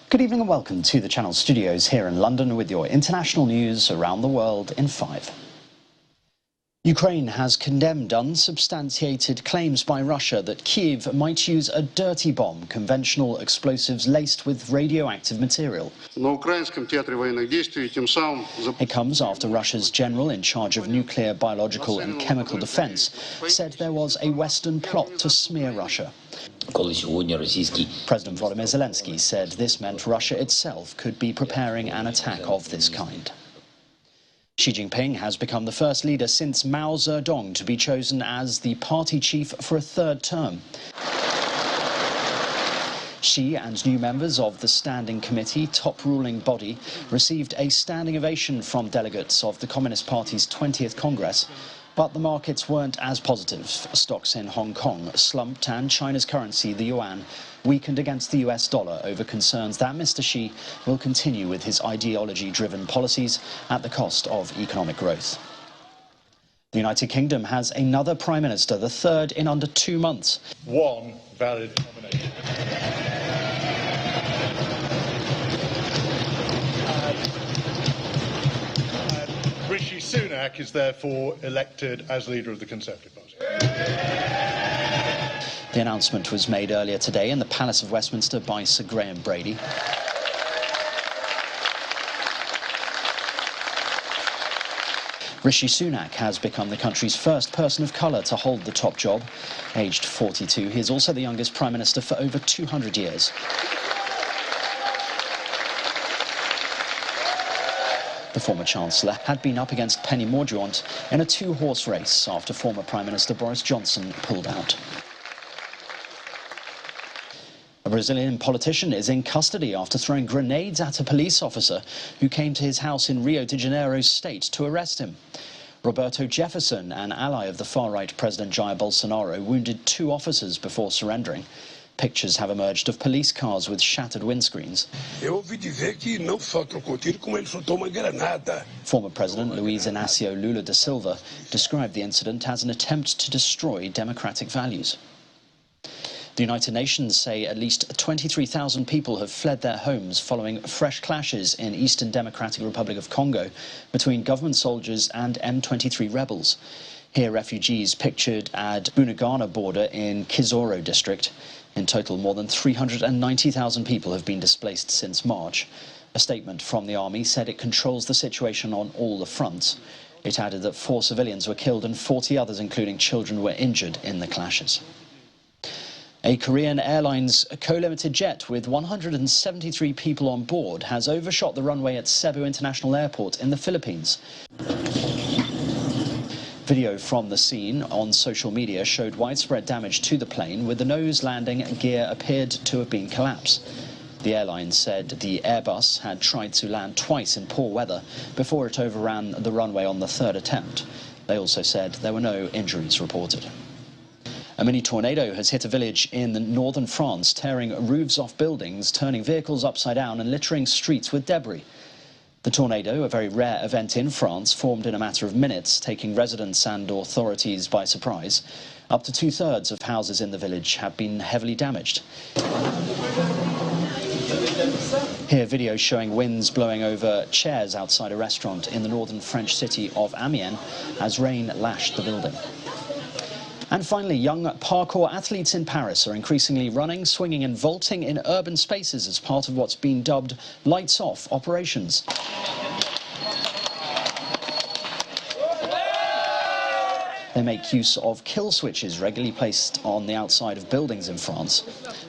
Good evening and welcome to the Channel Studios here in London with your international news around the world in 5. Ukraine has condemned unsubstantiated claims by Russia that Kyiv might use a dirty bomb, conventional explosives laced with radioactive material. It comes after Russia's general in charge of nuclear, biological and chemical defense said there was a Western plot to smear Russia. President Volodymyr Zelensky said this meant Russia itself could be preparing an attack of this kind. Xi Jinping has become the first leader since Mao Zedong to be chosen as the party chief for a third term. Xi and new members of the Standing Committee, top ruling body, received a standing ovation from delegates of the Communist Party's 20th Congress. But the markets weren't as positive. Stocks in Hong Kong slumped and China's currency, the yuan, weakened against the US dollar over concerns that Mr. Xi will continue with his ideology-driven policies at the cost of economic growth. The United Kingdom has another Prime Minister, the third in under 2 months. One valid nomination. Rishi Sunak is therefore elected as leader of the Conservative Party. The announcement was made earlier today in the Palace of Westminster by Sir Graham Brady. Rishi Sunak has become the country's first person of colour to hold the top job. Aged 42, he is also the youngest Prime Minister for over 200 years. The former Chancellor had been up against Penny Mordaunt in a two-horse race after former Prime Minister Boris Johnson pulled out. A Brazilian politician is in custody after throwing grenades at a police officer who came to his house in Rio de Janeiro state to arrest him. Roberto Jefferson, an ally of the far-right President Jair Bolsonaro, wounded 2 officers before surrendering. Pictures have emerged of police cars with shattered windscreens. Former President Luiz Inácio Lula da Silva described the incident as an attempt to destroy democratic values. The United Nations say at least 23,000 people have fled their homes following fresh clashes in Eastern Democratic Republic of Congo between government soldiers and M23 rebels. Here, refugees pictured at Bunagana border in Kizoro district. In total, more than 390,000 people have been displaced since March. A statement from the army said it controls the situation on all the fronts. It added that 4 civilians were killed and 40 others, including children, were injured in the clashes. A Korean Airlines co-limited jet with 173 people on board has overshot the runway at Cebu International Airport in the Philippines. Video from the scene on social media showed widespread damage to the plane, with the nose landing gear appeared to have been collapsed. The airline said the Airbus had tried to land twice in poor weather before it overran the runway on the 3rd attempt. They also said there were no injuries reported. A mini tornado has hit a village in northern France, tearing roofs off buildings, turning vehicles upside down and littering streets with debris. The tornado, a very rare event in France, formed in a matter of minutes, taking residents and authorities by surprise. Up to 2/3 of houses in the village have been heavily damaged. Here, videos showing winds blowing over chairs outside a restaurant in the northern French city of Amiens as rain lashed the building. And finally, young parkour athletes in Paris are increasingly running, swinging and vaulting in urban spaces as part of what's been dubbed lights-off operations. They make use of kill switches regularly placed on the outside of buildings in France.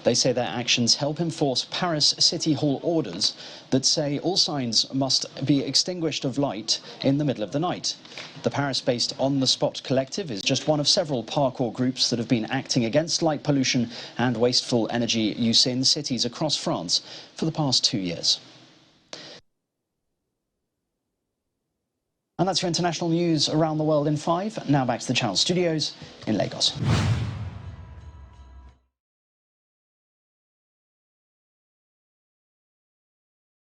They say their actions help enforce Paris City Hall orders that say all signs must be extinguished of light in the middle of the night. The Paris-based On The Spot collective is just one of several parkour groups that have been acting against light pollution and wasteful energy use in cities across France for the past 2 years. And that's your international news around the world in 5. Now back to the Channel Studios in Lagos.